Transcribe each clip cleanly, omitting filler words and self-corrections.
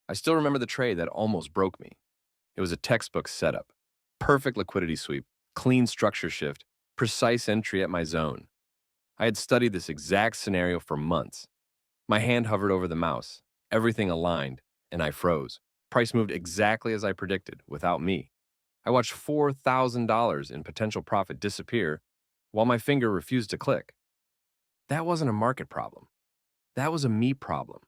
I still remember the trade that almost broke me. It was a textbook setup. Perfect liquidity sweep, clean structure shift, precise entry at my zone. I had studied this exact scenario for months. My hand hovered over the mouse, everything aligned, and I froze. Price moved exactly as I predicted, without me. I watched $4,000 in potential profit disappear while my finger refused to click. That wasn't a market problem. That was a me problem.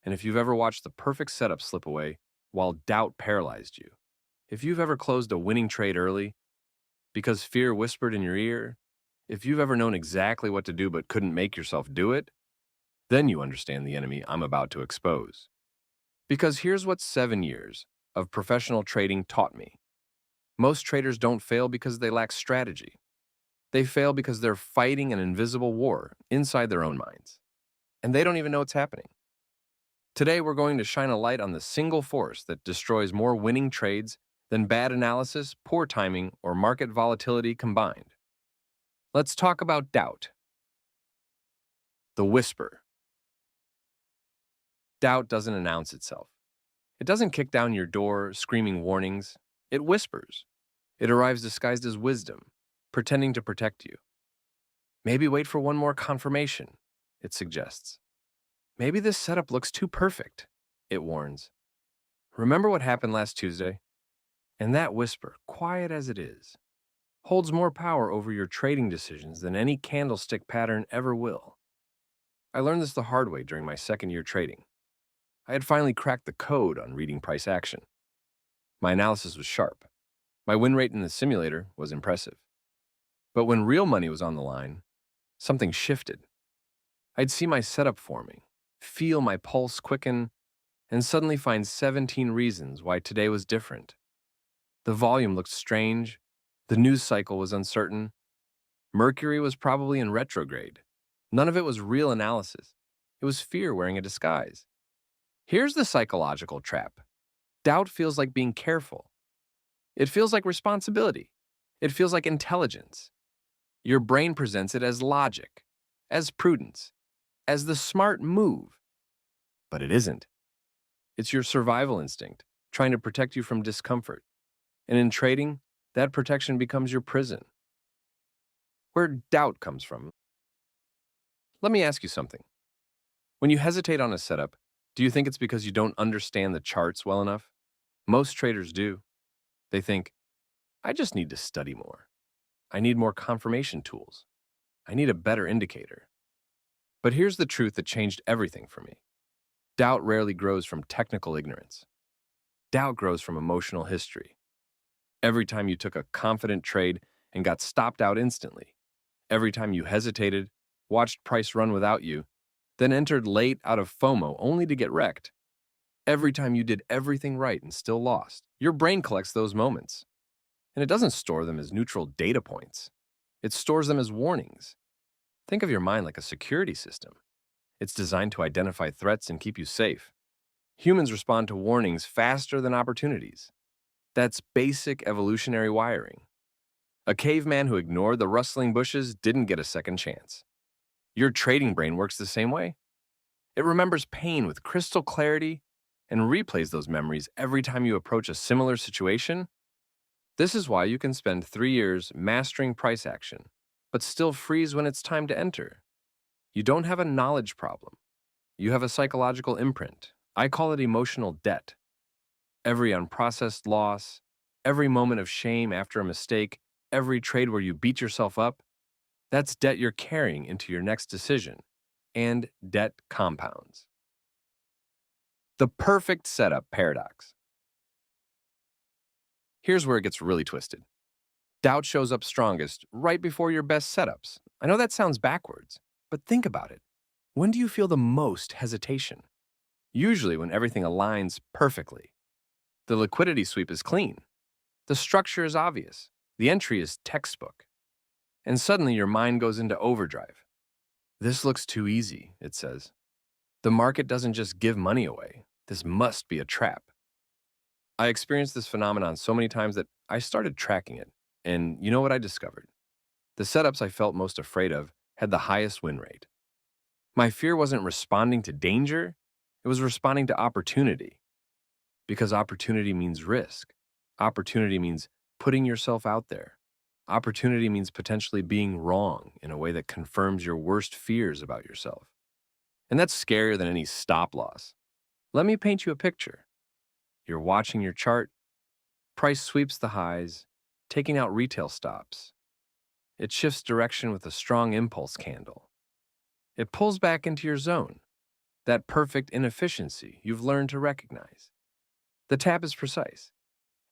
And if you've ever watched the perfect setup slip away while doubt paralyzed you, if you've ever closed a winning trade early because fear whispered in your ear, if you've ever known exactly what to do but couldn't make yourself do it, then you understand the enemy I'm about to expose. Because here's what 7 years of professional trading taught me. Most traders don't fail because they lack strategy. They fail because they're fighting an invisible war inside their own minds. And they don't even know it's happening. Today, we're going to shine a light on the single force that destroys more winning trades than bad analysis, poor timing, or market volatility combined. Let's talk about doubt. The whisper. Doubt doesn't announce itself. It doesn't kick down your door screaming warnings. It whispers. It arrives disguised as wisdom, pretending to protect you. Maybe wait for one more confirmation, it suggests. Maybe this setup looks too perfect, it warns. Remember what happened last Tuesday? And that whisper, quiet as it is, holds more power over your trading decisions than any candlestick pattern ever will. I learned this the hard way during my second year trading. I had finally cracked the code on reading price action. My analysis was sharp. My win rate in the simulator was impressive. But when real money was on the line, something shifted. I'd see my setup forming, feel my pulse quicken, and suddenly find 17 reasons why today was different. The volume looked strange, the news cycle was uncertain, Mercury was probably in retrograde. None of it was real analysis. It was fear wearing a disguise. Here's the psychological trap. Doubt feels like being careful. It feels like responsibility. It feels like intelligence. Your brain presents it as logic, as prudence, as the smart move. But it isn't. It's your survival instinct, trying to protect you from discomfort. And in trading, that protection becomes your prison. Where doubt comes from. Let me ask you something. When you hesitate on a setup, do you think it's because you don't understand the charts well enough? Most traders do. They think, I just need to study more. I need more confirmation tools. I need a better indicator. But here's the truth that changed everything for me. Doubt rarely grows from technical ignorance. Doubt grows from emotional history. Every time you took a confident trade and got stopped out instantly. Every time you hesitated, watched price run without you, then entered late out of FOMO only to get wrecked. Every time you did everything right and still lost. Your brain collects those moments. And it doesn't store them as neutral data points. It stores them as warnings. Think of your mind like a security system. It's designed to identify threats and keep you safe. Humans respond to warnings faster than opportunities. That's basic evolutionary wiring. A caveman who ignored the rustling bushes didn't get a second chance. Your trading brain works the same way. It remembers pain with crystal clarity and replays those memories every time you approach a similar situation. This is why you can spend 3 years mastering price action, but still freeze when it's time to enter. You don't have a knowledge problem. You have a psychological imprint. I call it emotional debt. Every unprocessed loss, every moment of shame after a mistake, every trade where you beat yourself up, that's debt you're carrying into your next decision. And debt compounds. The perfect setup paradox. Here's where it gets really twisted. Doubt shows up strongest right before your best setups. I know that sounds backwards, but think about it. When do you feel the most hesitation? Usually when everything aligns perfectly. The liquidity sweep is clean. The structure is obvious. The entry is textbook. And suddenly your mind goes into overdrive. This looks too easy, it says. The market doesn't just give money away. This must be a trap. I experienced this phenomenon so many times that I started tracking it. And you know what I discovered? The setups I felt most afraid of had the highest win rate. My fear wasn't responding to danger, it was responding to opportunity. Because opportunity means risk. Opportunity means putting yourself out there. Opportunity means potentially being wrong in a way that confirms your worst fears about yourself. And that's scarier than any stop loss. Let me paint you a picture. You're watching your chart, price sweeps the highs, taking out retail stops. It shifts direction with a strong impulse candle. It pulls back into your zone, that perfect inefficiency you've learned to recognize. The tap is precise.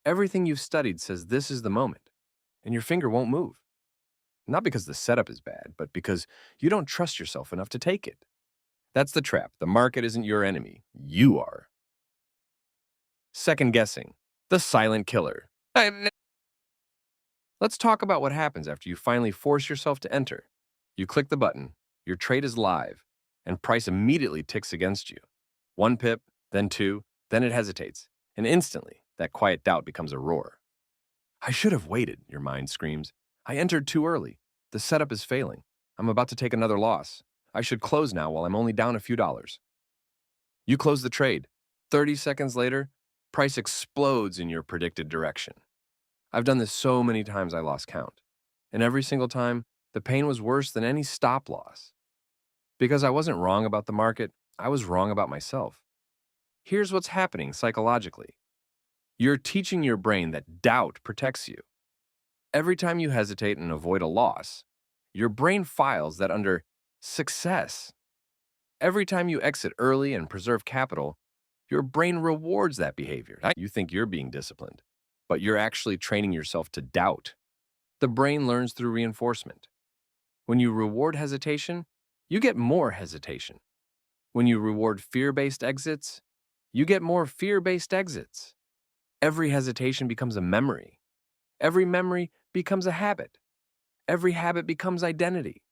Everything you've studied says this is the moment, and your finger won't move. Not because the setup is bad, but because you don't trust yourself enough to take it. That's the trap. The market isn't your enemy. You are. Second guessing. The silent killer. Let's talk about what happens after you finally force yourself to enter. You click the button, your trade is live, and price immediately ticks against you. 1 pip, then 2, then it hesitates, and instantly, that quiet doubt becomes a roar. I should have waited, your mind screams. I entered too early. The setup is failing. I'm about to take another loss. I should close now while I'm only down a few dollars. You close the trade. 30 seconds later, price explodes in your predicted direction. I've done this so many times I lost count. And every single time, the pain was worse than any stop loss. Because I wasn't wrong about the market, I was wrong about myself. Here's what's happening psychologically. You're teaching your brain that doubt protects you. Every time you hesitate and avoid a loss, your brain files that under success. Every time you exit early and preserve capital, your brain rewards that behavior. You think you're being disciplined, but you're actually training yourself to doubt. The brain learns through reinforcement. When you reward hesitation, you get more hesitation. When you reward fear-based exits, you get more fear-based exits. Every hesitation becomes a memory. Every memory becomes a habit. Every habit becomes identity.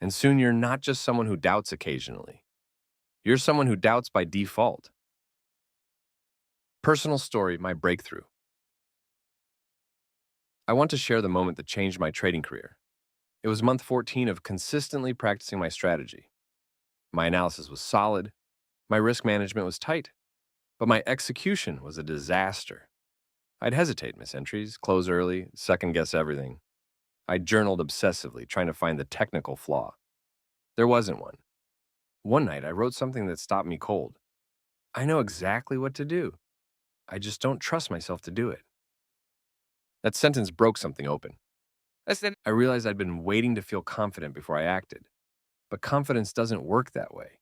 And soon you're not just someone who doubts occasionally. You're someone who doubts by default. Personal story, my breakthrough. I want to share the moment that changed my trading career. It was month 14 of consistently practicing my strategy. My analysis was solid, my risk management was tight, but my execution was a disaster. I'd hesitate, miss entries, close early, second-guess everything. I journaled obsessively, trying to find the technical flaw. There wasn't one. One night, I wrote something that stopped me cold. I know exactly what to do. I just don't trust myself to do it. That sentence broke something open. I realized I'd been waiting to feel confident before I acted. But confidence doesn't work that way.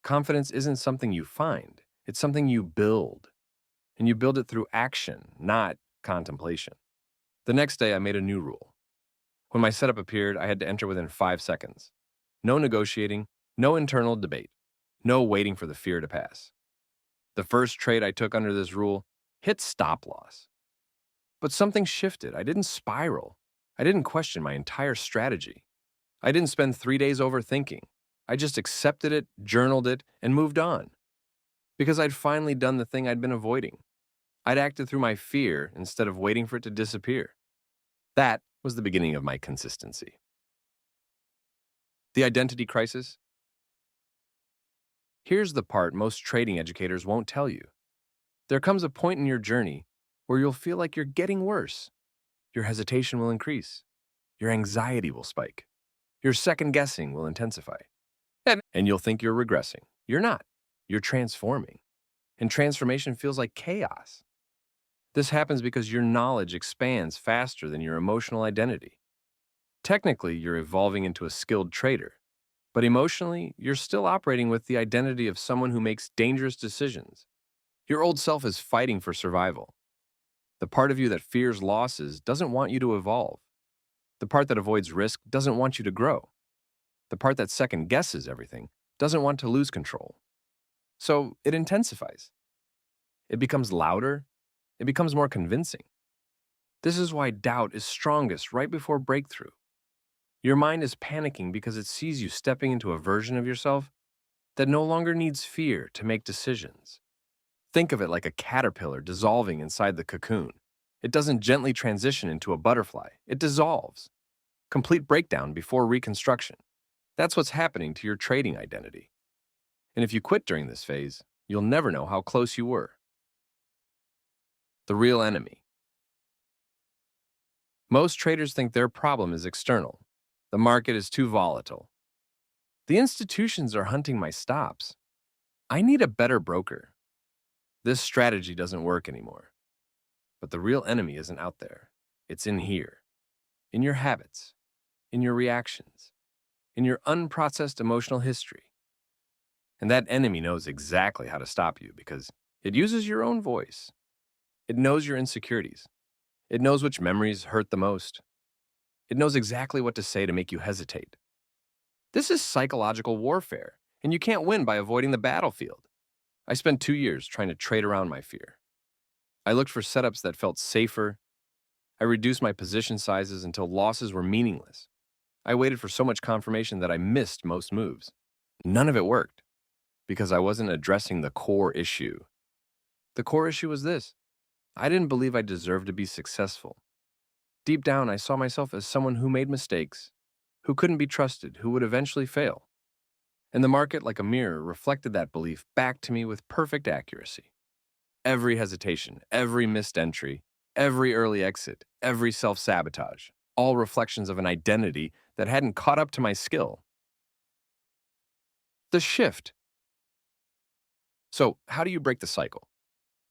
Confidence isn't something you find. It's something you build. And you build it through action, not contemplation. The next day, I made a new rule. When my setup appeared, I had to enter within 5 seconds. No negotiating, no internal debate, no waiting for the fear to pass. The first trade I took under this rule hit stop loss. But something shifted. I didn't spiral. I didn't question my entire strategy. I didn't spend 3 days overthinking. I just accepted it, journaled it, and moved on. Because I'd finally done the thing I'd been avoiding. I'd acted through my fear instead of waiting for it to disappear. That was the beginning of my consistency. The identity crisis. Here's the part most trading educators won't tell you. There comes a point in your journey where you'll feel like you're getting worse. Your hesitation will increase. Your anxiety will spike. Your second guessing will intensify. And you'll think you're regressing. You're not. You're transforming. And transformation feels like chaos. This happens because your knowledge expands faster than your emotional identity. Technically, you're evolving into a skilled trader, but emotionally, you're still operating with the identity of someone who makes dangerous decisions. Your old self is fighting for survival. The part of you that fears losses doesn't want you to evolve. The part that avoids risk doesn't want you to grow. The part that second guesses everything doesn't want to lose control. So it intensifies. It becomes louder. It becomes more convincing. This is why doubt is strongest right before breakthrough. Your mind is panicking because it sees you stepping into a version of yourself that no longer needs fear to make decisions. Think of it like a caterpillar dissolving inside the cocoon. It doesn't gently transition into a butterfly. It dissolves. Complete breakdown before reconstruction. That's what's happening to your trading identity. And if you quit during this phase, you'll never know how close you were. The real enemy. Most traders think their problem is external. The market is too volatile. The institutions are hunting my stops. I need a better broker. This strategy doesn't work anymore. But the real enemy isn't out there. It's in here. In your habits, in your reactions, in your unprocessed emotional history. And that enemy knows exactly how to stop you because it uses your own voice. It knows your insecurities. It knows which memories hurt the most. It knows exactly what to say to make you hesitate. This is psychological warfare, and you can't win by avoiding the battlefield. I spent 2 years trying to trade around my fear. I looked for setups that felt safer. I reduced my position sizes until losses were meaningless. I waited for so much confirmation that I missed most moves. None of it worked because I wasn't addressing the core issue. The core issue was this: I didn't believe I deserved to be successful. Deep down, I saw myself as someone who made mistakes, who couldn't be trusted, who would eventually fail. And the market, like a mirror, reflected that belief back to me with perfect accuracy. Every hesitation, every missed entry, every early exit, every self-sabotage, all reflections of an identity that hadn't caught up to my skill. The shift. So, how do you break the cycle?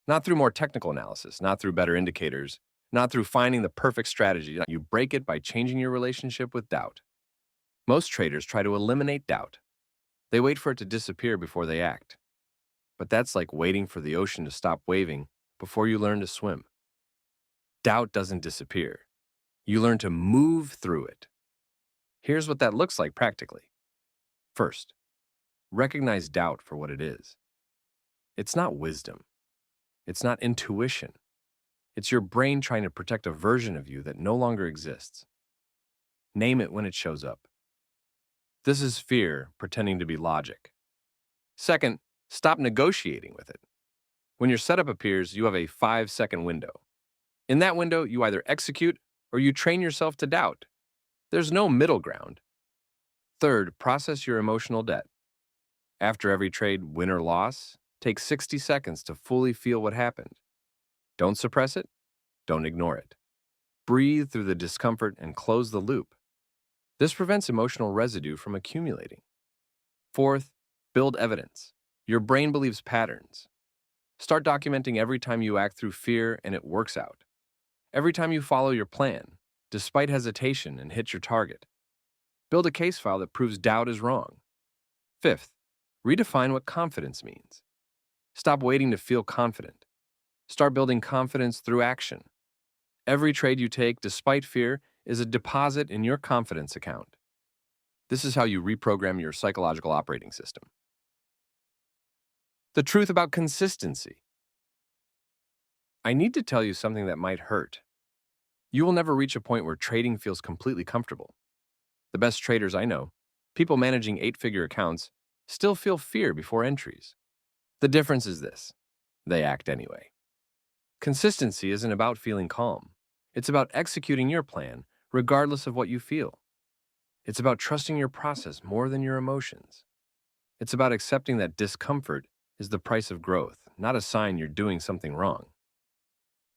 Not through more technical analysis, not through better indicators, not through finding the perfect strategy. You break it by changing your relationship with doubt. Most traders try to eliminate doubt. They wait for it to disappear before they act. But that's like waiting for the ocean to stop waving before you learn to swim. Doubt doesn't disappear. You learn to move through it. Here's what that looks like practically. First, recognize doubt for what it is. It's not wisdom. It's not intuition. It's your brain trying to protect a version of you that no longer exists. Name it when it shows up. This is fear pretending to be logic. Second, stop negotiating with it. When your setup appears, you have a 5-second window. In that window, you either execute or you train yourself to doubt. There's no middle ground. Third, process your emotional debt. After every trade, win or loss, take 60 seconds to fully feel what happened. Don't suppress it. Don't ignore it. Breathe through the discomfort and close the loop. This prevents emotional residue from accumulating. Fourth, build evidence. Your brain believes patterns. Start documenting every time you act through fear and it works out. Every time you follow your plan, despite hesitation, and hit your target. Build a case file that proves doubt is wrong. Fifth, redefine what confidence means. Stop waiting to feel confident. Start building confidence through action. Every trade you take, despite fear, is a deposit in your confidence account. This is how you reprogram your psychological operating system. The truth about consistency. I need to tell you something that might hurt. You will never reach a point where trading feels completely comfortable. The best traders I know, people managing 8-figure accounts, still feel fear before entries. The difference is this: they act anyway. Consistency isn't about feeling calm. It's about executing your plan, regardless of what you feel. It's about trusting your process more than your emotions. It's about accepting that discomfort is the price of growth, not a sign you're doing something wrong.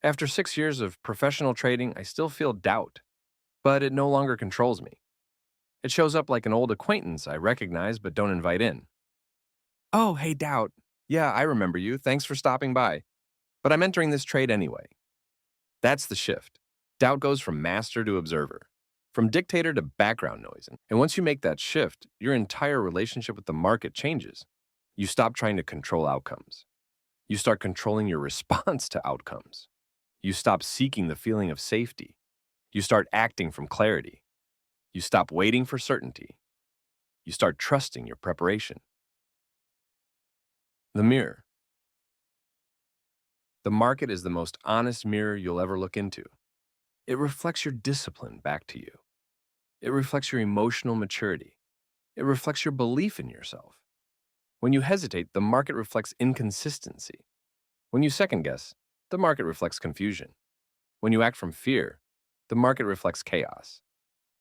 After 6 years of professional trading, I still feel doubt, but it no longer controls me. It shows up like an old acquaintance I recognize but don't invite in. Oh, hey, doubt. Yeah, I remember you. Thanks for stopping by. But I'm entering this trade anyway. That's the shift. Doubt goes from master to observer, from dictator to background noise. And once you make that shift, your entire relationship with the market changes. You stop trying to control outcomes. You start controlling your response to outcomes. You stop seeking the feeling of safety. You start acting from clarity. You stop waiting for certainty. You start trusting your preparation. The mirror. The market is the most honest mirror you'll ever look into. It reflects your discipline back to you. It reflects your emotional maturity. It reflects your belief in yourself. When you hesitate, the market reflects inconsistency. When you second guess, the market reflects confusion. When you act from fear, the market reflects chaos.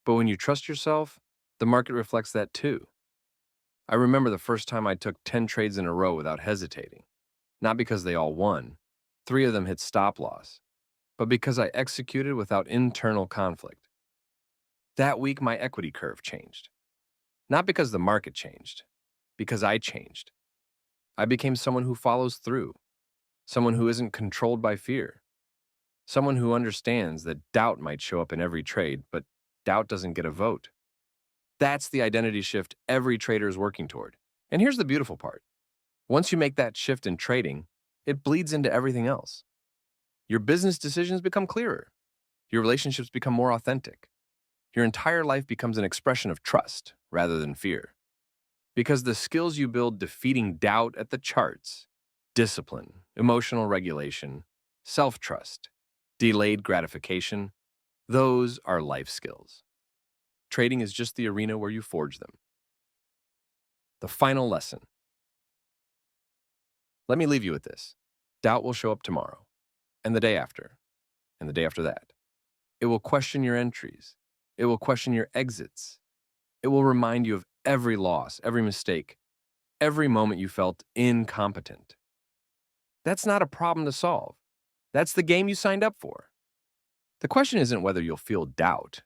But when you trust yourself, the market reflects that too. I remember the first time I took 10 trades in a row without hesitating. Not because they all won, 3 of them hit stop loss, but because I executed without internal conflict. That week, my equity curve changed. Not because the market changed, because I changed. I became someone who follows through, someone who isn't controlled by fear, someone who understands that doubt might show up in every trade, but doubt doesn't get a vote. That's the identity shift every trader is working toward. And here's the beautiful part. Once you make that shift in trading, it bleeds into everything else. Your business decisions become clearer. Your relationships become more authentic. Your entire life becomes an expression of trust rather than fear. Because the skills you build defeating doubt at the charts, discipline, emotional regulation, self-trust, delayed gratification, those are life skills. Trading is just the arena where you forge them. The final lesson. Let me leave you with this. Doubt will show up tomorrow, and the day after, and the day after that. It will question your entries. It will question your exits. It will remind you of every loss, every mistake, every moment you felt incompetent. That's not a problem to solve. That's the game you signed up for. The question isn't whether you'll feel doubt.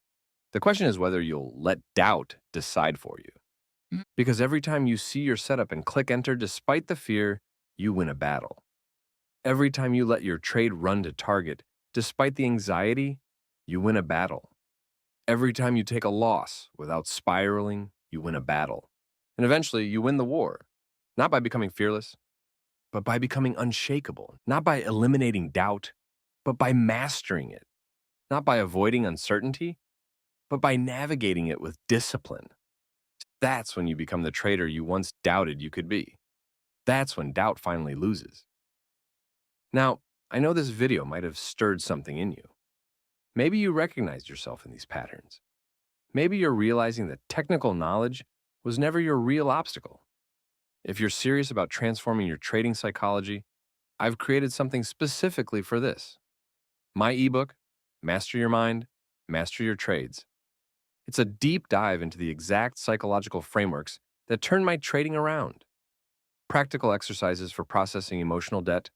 The question is whether you'll let doubt decide for you. Because every time you see your setup and click enter despite the fear, you win a battle. Every time you let your trade run to target despite the anxiety, you win a battle. Every time you take a loss without spiraling, you win a battle. And eventually, you win the war, not by becoming fearless, but by becoming unshakable, not by eliminating doubt, but by mastering it, not by avoiding uncertainty, but by navigating it with discipline. That's when you become the trader you once doubted you could be. That's when doubt finally loses. Now, I know this video might have stirred something in you. Maybe you recognized yourself in these patterns. Maybe you're realizing that technical knowledge was never your real obstacle. If you're serious about transforming your trading psychology, I've created something specifically for this. My ebook, Master Your Mind, Master Your Trades. It's a deep dive into the exact psychological frameworks that turn my trading around. Practical exercises for processing emotional debt,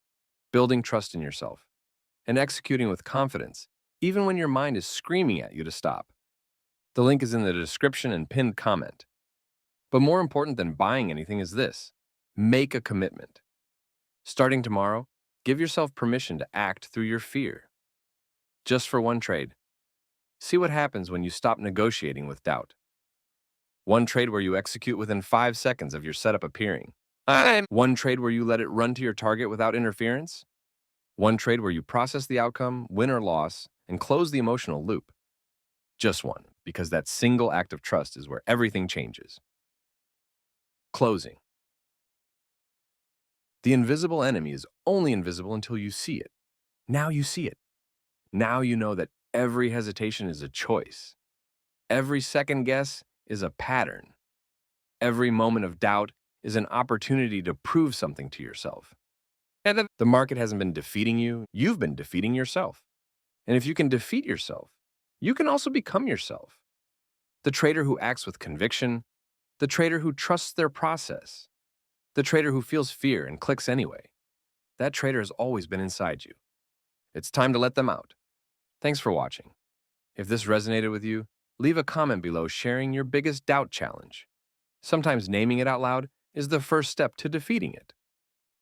building trust in yourself, and executing with confidence, even when your mind is screaming at you to stop. The link is in the description and pinned comment. But more important than buying anything is this: make a commitment. Starting tomorrow, give yourself permission to act through your fear. Just for one trade. See what happens when you stop negotiating with doubt. One trade where you execute within 5 seconds of your setup appearing. One trade where you let it run to your target without interference. One trade where you process the outcome, win or loss, and close the emotional loop. Just one, because that single act of trust is where everything changes. Closing. The invisible enemy is only invisible until you see it. Now you see it. Now you know that every hesitation is a choice. Every second guess is a pattern. Every moment of doubt is an opportunity to prove something to yourself. And the market hasn't been defeating you, you've been defeating yourself. And if you can defeat yourself, you can also become yourself. The trader who acts with conviction, the trader who trusts their process, the trader who feels fear and clicks anyway. That trader has always been inside you. It's time to let them out. Thanks for watching. If this resonated with you, leave a comment below sharing your biggest doubt challenge. Sometimes naming it out loud is the first step to defeating it.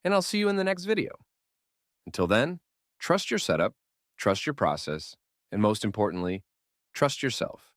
And I'll see you in the next video. Until then, trust your setup, trust your process, and most importantly, trust yourself.